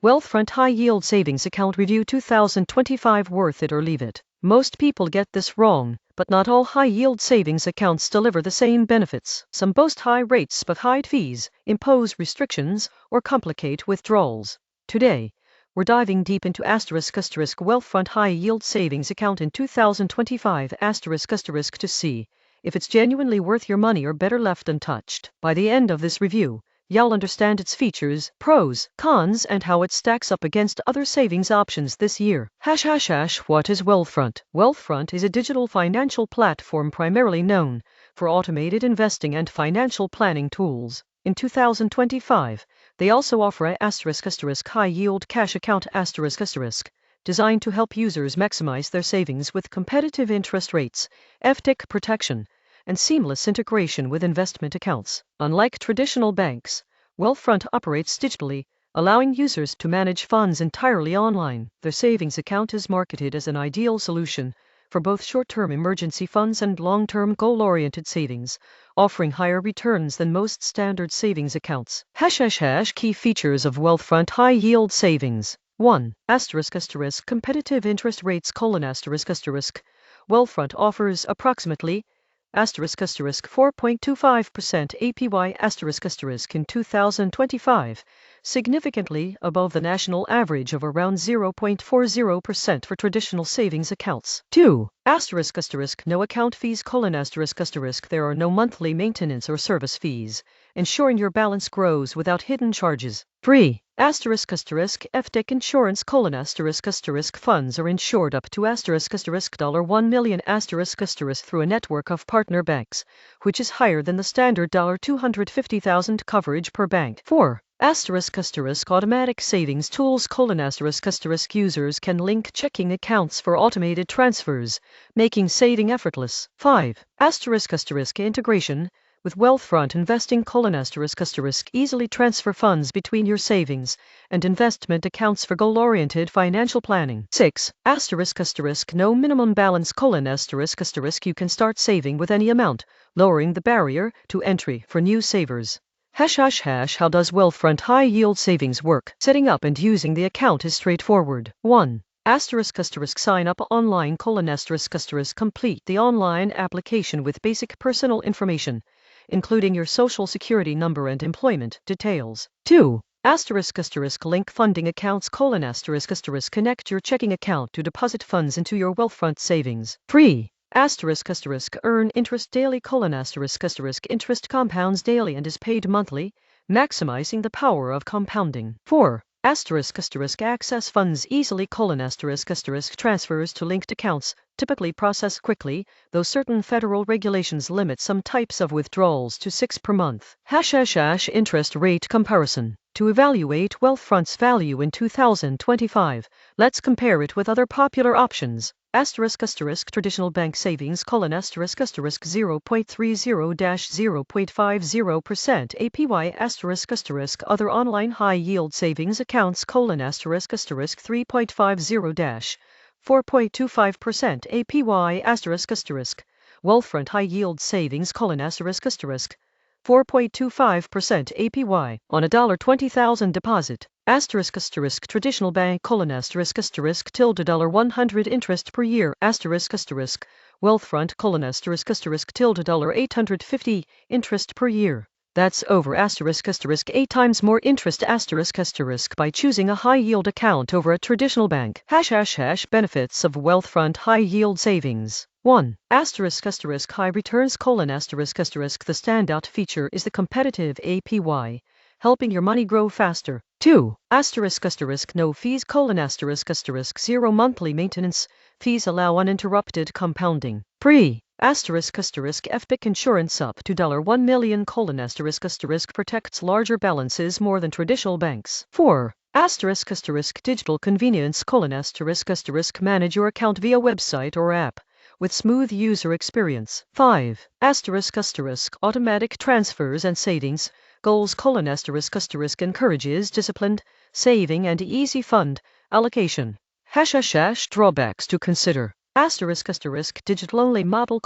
Wealthfront High Yield Savings Account Review 2025. Worth it or leave it? Most people get this wrong, but not all high yield savings accounts deliver the same benefits. Some boast high rates but hide fees, impose restrictions, or complicate withdrawals. Today, we're diving deep into Wealthfront High Yield Savings Account in 2025 to see if it's genuinely worth your money or better left untouched. By the end of this review, you'll understand its features, pros, cons, and how it stacks up against other savings options this year. What is Wealthfront? Wealthfront is a digital financial platform primarily known for automated investing and financial planning tools. In 2025, they also offer a high yield cash account designed to help users maximize their savings with competitive interest rates, FDIC protection, and seamless integration with investment accounts. Unlike traditional banks, Wealthfront operates digitally, allowing users to manage funds entirely online. Their savings account is marketed as an ideal solution for both short-term emergency funds and long-term goal-oriented savings, offering higher returns than most standard savings accounts. Key features of Wealthfront High Yield Savings. 1. Competitive interest rates: Wealthfront offers approximately 4.25% APY in 2025, significantly above the national average of around 0.40% for traditional savings accounts. 2. No account fees: there are no monthly maintenance or service fees, ensuring your balance grows without hidden charges. 3. FDIC insurance: funds are insured up to $1 million through a network of partner banks, which is higher than the standard $250,000 coverage per bank. 4. Automatic savings tools: users can link checking accounts for automated transfers, making saving effortless. 5. Integration with Wealthfront Investing: easily transfer funds between your savings and investment accounts for goal-oriented financial planning. 6. No minimum balance: you can start saving with any amount, lowering the barrier to entry for new savers. How does Wealthfront High Yield Savings work? Setting up and using the account is straightforward. 1. Sign up online: complete the online application with basic personal information, including your social security number and employment details. 2. Link funding accounts: connect your checking account to deposit funds into your Wealthfront savings. 3. Earn interest daily: interest compounds daily and is paid monthly, maximizing the power of compounding. 4. Access funds easily: transfers to linked accounts typically process quickly, though certain federal regulations limit some types of withdrawals to 6 per month. Interest rate comparison. To evaluate Wealthfront's value in 2025, let's compare it with other popular options. Traditional bank savings: 0.30-0.50% APY other online high yield savings accounts: 3.50-4.25% APY Wealthfront High Yield Savings: 4.25% APY on a $20,000 deposit. Traditional bank: $100 interest per year Wealthfront: $850 interest per year. That's over 8 times more interest by choosing a high yield account over a traditional bank. Benefits of Wealthfront High Yield Savings. 1. High returns: the standout feature is the competitive APY, helping your money grow faster. 2. No fees: zero monthly maintenance, fees allow uninterrupted compounding. 3. FDIC insurance up to $1 million: protects larger balances more than traditional banks. 4. Digital convenience: manage your account via website or app with smooth user experience. 5. Automatic transfers and savings goals: encourages disciplined saving and easy fund allocation. Drawbacks to consider. Digital-only model: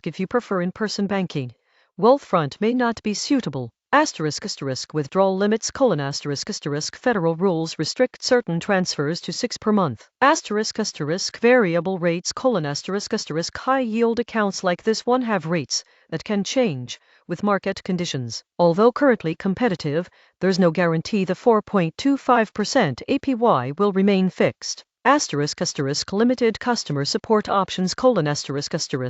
if you prefer in-person banking, Wealthfront may not be suitable. Withdrawal limits: federal rules restrict certain transfers to 6 per month. Variable rates: high yield accounts like this one have rates that can change with market conditions. Although currently competitive, there's no guarantee the 4.25% APY will remain fixed. Limited customer support options: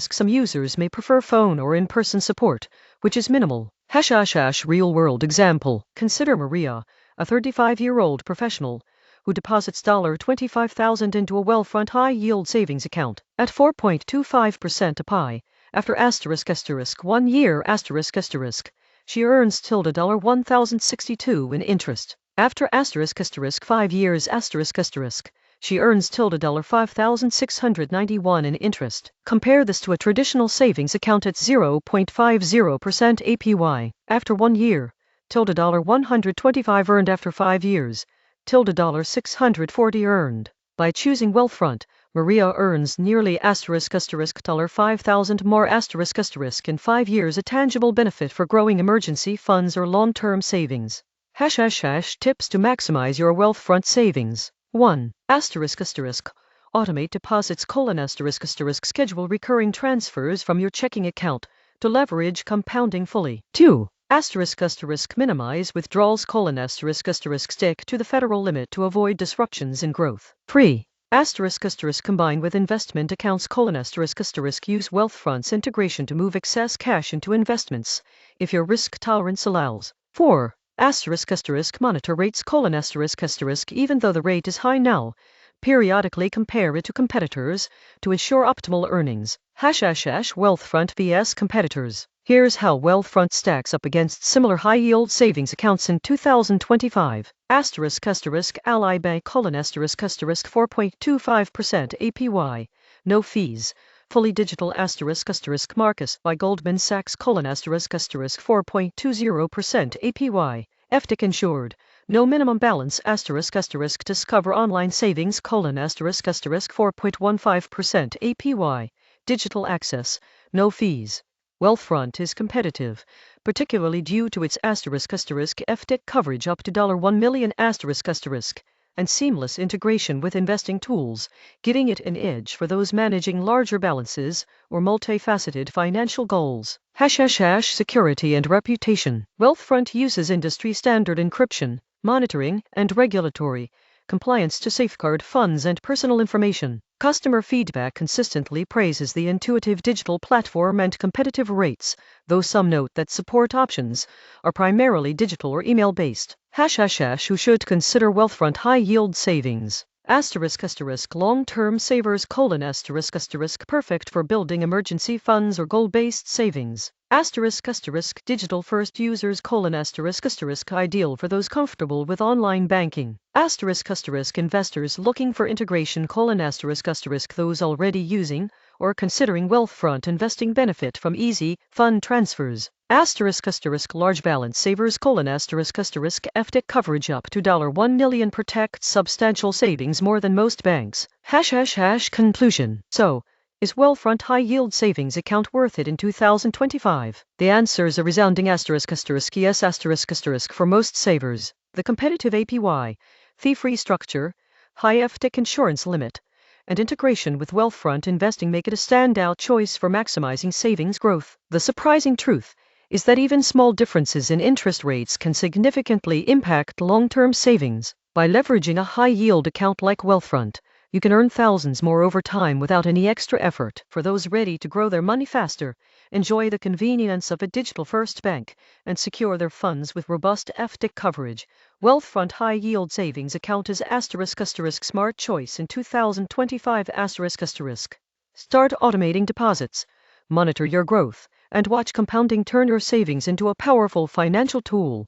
some users may prefer phone or in-person support, which is minimal. Real-world example. Consider Maria, a 35-year-old professional who deposits $25,000 into a Wealthfront high-yield savings account at 4.25% APY. After ** 1 year ** she earns $1,062 in interest. After ** 5 years ** she earns $5,691 in interest. Compare this to a traditional savings account at 0.50% APY. After 1 year, $125 earned. After 5 years, $640 earned. By choosing Wealthfront, Maria earns nearly $5,000 more in 5 years, a tangible benefit for growing emergency funds or long-term savings. Tips to maximize your Wealthfront savings. 1. Automate deposits: schedule recurring transfers from your checking account to leverage compounding fully. 2. Minimize withdrawals: stick to the federal limit to avoid disruptions in growth. 3. Combine with investment accounts: use Wealthfront's integration to move excess cash into investments if your risk tolerance allows. 4. Monitor rates: even though the rate is high now, periodically compare it to competitors to ensure optimal earnings. Wealthfront vs competitors. Here's how Wealthfront stacks up against similar high-yield savings accounts in 2025. Ally Bank: 4.25% APY, no fees, fully digital. Marcus by Goldman Sachs: 4.20% APY, FDIC insured, no minimum balance. Discover online savings: 4.15% APY, digital access, no fees. Wealthfront is competitive, particularly due to its FDIC coverage up to $1 million and seamless integration with investing tools, giving it an edge for those managing larger balances or multifaceted financial goals. Security and reputation. Wealthfront uses industry-standard encryption, monitoring, and regulatory compliance to safeguard funds and personal information. Customer feedback consistently praises the intuitive digital platform and competitive rates, though some note that support options are primarily digital or email-based. Who should consider Wealthfront high-yield savings? Long-term savers: perfect for building emergency funds or goal-based savings. Digital-first users: ideal for those comfortable with online banking. Investors looking for integration: those already using or considering Wealthfront investing benefit from easy fund transfers. Large balance savers: FDIC coverage up to $1 million protects substantial savings more than most banks. Conclusion. So, is Wealthfront high-yield savings account worth it in 2025? The answer is a resounding yes for most savers. The competitive APY, fee-free structure, high FDIC insurance limit, and integration with Wealthfront investing make it a standout choice for maximizing savings growth. The surprising truth is that even small differences in interest rates can significantly impact long-term savings. By leveraging a high-yield account like Wealthfront, you can earn thousands more over time without any extra effort. For those ready to grow their money faster, enjoy the convenience of a digital-first bank, and secure their funds with robust FDIC coverage, Wealthfront high-yield savings account is ** smart choice in 2025 **. Start automating deposits, monitor your growth, and watch compounding turn your savings into a powerful financial tool.